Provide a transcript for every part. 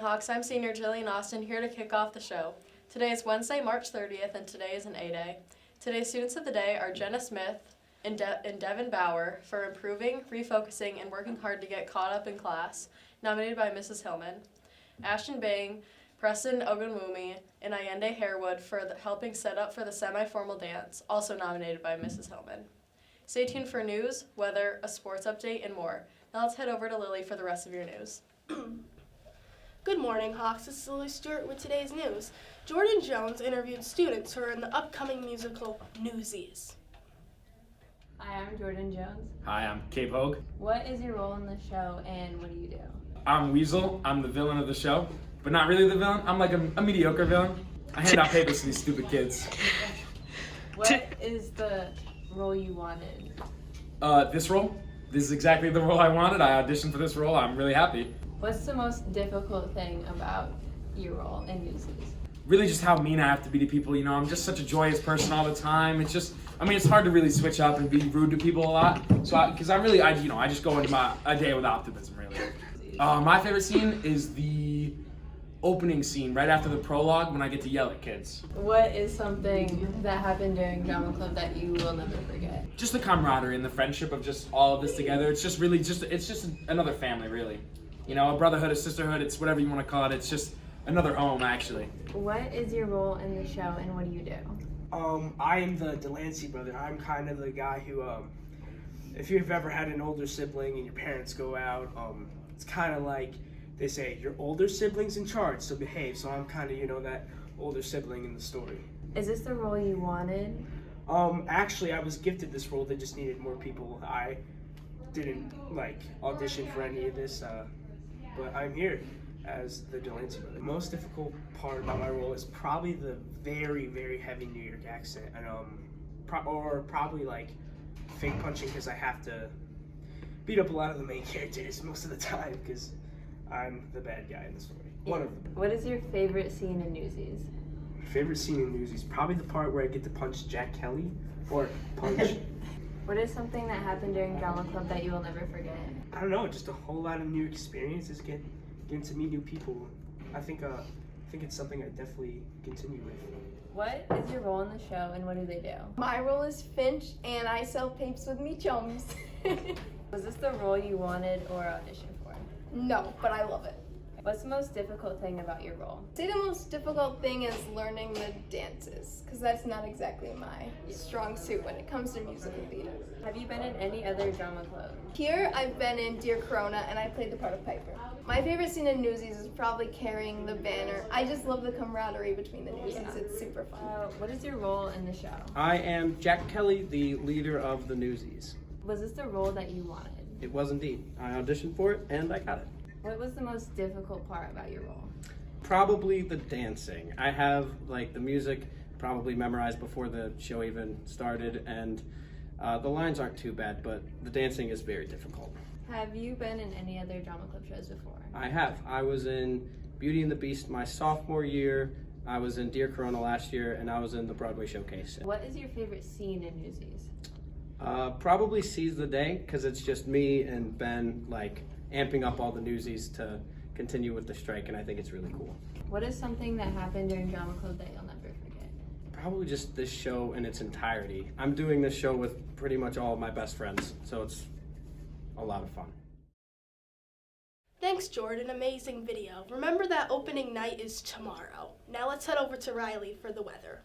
Hawks, I'm senior Jillian Austin here to kick off the show. Today is Wednesday, March 30th, and today is an A-Day. Today's students of the day are Jenna Smith and Devin Bauer for improving, refocusing, and working hard to get caught up in class, nominated by Mrs. Hillman. Ashton Bang, Preston Ogunwumi, and Allende Harewood for helping set up for the semi-formal dance, also nominated by Mrs. Hillman. Stay tuned for news, weather, a sports update, and more. Now let's head over to Lily for the rest of your news. Good morning, Hawks. This is Lily Stewart with today's news. Jordan Jones interviewed students who are in the upcoming musical Newsies. Hi, I'm Jordan Jones. Hi, I'm Cape Hogue. What is your role in the show and what do you do? I'm Weasel. I'm the villain of the show, but not really the villain. I'm like a mediocre villain. I hand out papers to these stupid kids. What is the role you wanted? This role? This is exactly the role I wanted. I auditioned for this role. I'm really happy. What's the most difficult thing about your role in Newsies? Really just how mean I have to be to people. You know, I'm just such a joyous person all the time. It's just, it's hard to really switch up and be rude to people a lot. So, I just go into a day with optimism, really. My favorite scene is the opening scene right after the prologue when I get to yell at kids. What is something that happened during drama club that you will never forget? Just the camaraderie and the friendship of just all of this together. It's just really it's just another family, really. You know, a brotherhood, a sisterhood, it's whatever you want to call it. It's just another home, actually. What is your role in the show and what do you do? I am the Delancey brother. I'm kind of the guy who, if you've ever had an older sibling and your parents go out, it's kind of like they say, your older sibling's in charge, so behave. So I'm kind of, that older sibling in the story. Is this the role you wanted? Actually, I was gifted this role. They just needed more people. I didn't, audition for any of this, but I'm here as the Delancey brother. The most difficult part about my role is probably the very, very heavy New York accent, and probably fake punching because I have to beat up a lot of the main characters most of the time because I'm the bad guy in the story. One of them. What is your favorite scene in Newsies? My favorite scene in Newsies, probably the part where I get to punch Jack Kelly, or punch. What is something that happened during drama club that you will never forget? I don't know, just a whole lot of new experiences, getting to meet new people. I think it's something I definitely continue with. What is your role in the show and what do they do? My role is Finch, and I sell papes with me chums. Was this the role you wanted or auditioned for? No, but I love it. What's the most difficult thing about your role? I'd say the most difficult thing is learning the dances, because that's not exactly my strong suit when it comes to musical theater. Have you been in any other drama club? Here, I've been in Dear Corona, and I played the part of Piper. My favorite scene in Newsies is probably carrying the banner. I just love the camaraderie between the Newsies. Yeah. It's super fun. What is your role in the show? I am Jack Kelly, the leader of the Newsies. Was this the role that you wanted? It was indeed. I auditioned for it and I got it. What was the most difficult part about your role? Probably the dancing. I have the music probably memorized before the show even started, and the lines aren't too bad, but the dancing is very difficult. Have you been in any other drama club shows before? I have. I was in Beauty and the Beast my sophomore year, I was in Dear Corona last year, and I was in the Broadway Showcase. What is your favorite scene in Newsies? Probably Seize the Day, because it's just me and Ben amping up all the Newsies to continue with the strike, and I think it's really cool. What is something that happened during drama club that you'll never forget? Probably just this show in its entirety. I'm doing this show with pretty much all of my best friends, so it's a lot of fun. Thanks, Jordan. Amazing video. Remember that opening night is tomorrow. Now let's head over to Riley for the weather.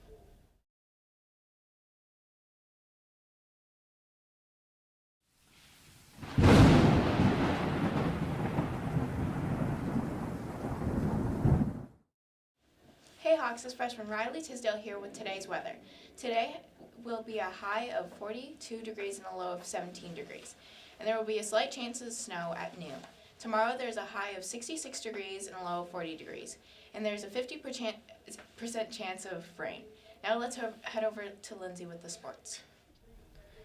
Hey Hawks, it's freshman Riley Tisdale here with today's weather. Today will be a high of 42 degrees and a low of 17 degrees. And there will be a slight chance of snow at noon. Tomorrow there's a high of 66 degrees and a low of 40 degrees. And there's a 50% chance of rain. Now let's head over to Lindsay with the sports.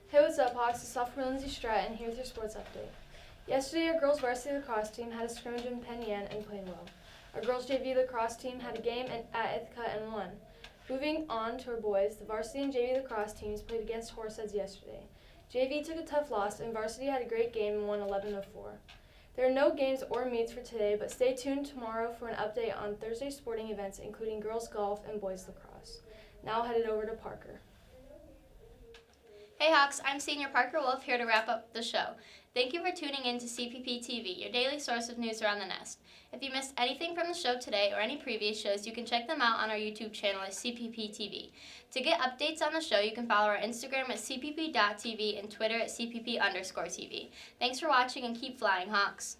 Hey, what's up, Hawks? It's sophomore Lindsay Stratton here with your sports update. Yesterday, our girls varsity lacrosse team had a scrimmage in Penn Yan and played well. Our girls JV lacrosse team had a game at Ithaca and won. Moving on to our boys, the varsity and JV lacrosse teams played against Horseheads yesterday. JV took a tough loss, and varsity had a great game and won 11-4. There are no games or meets for today, but stay tuned tomorrow for an update on Thursday's sporting events, including girls golf and boys lacrosse. Now headed over to Parker. Hey Hawks, I'm Senior Parker Wolf here to wrap up the show. Thank you for tuning in to CPP TV, your daily source of news around the nest. If you missed anything from the show today or any previous shows, you can check them out on our YouTube channel at CPP TV. To get updates on the show, you can follow our Instagram at cpp.tv and Twitter at cpp_TV. Thanks for watching and keep flying, Hawks.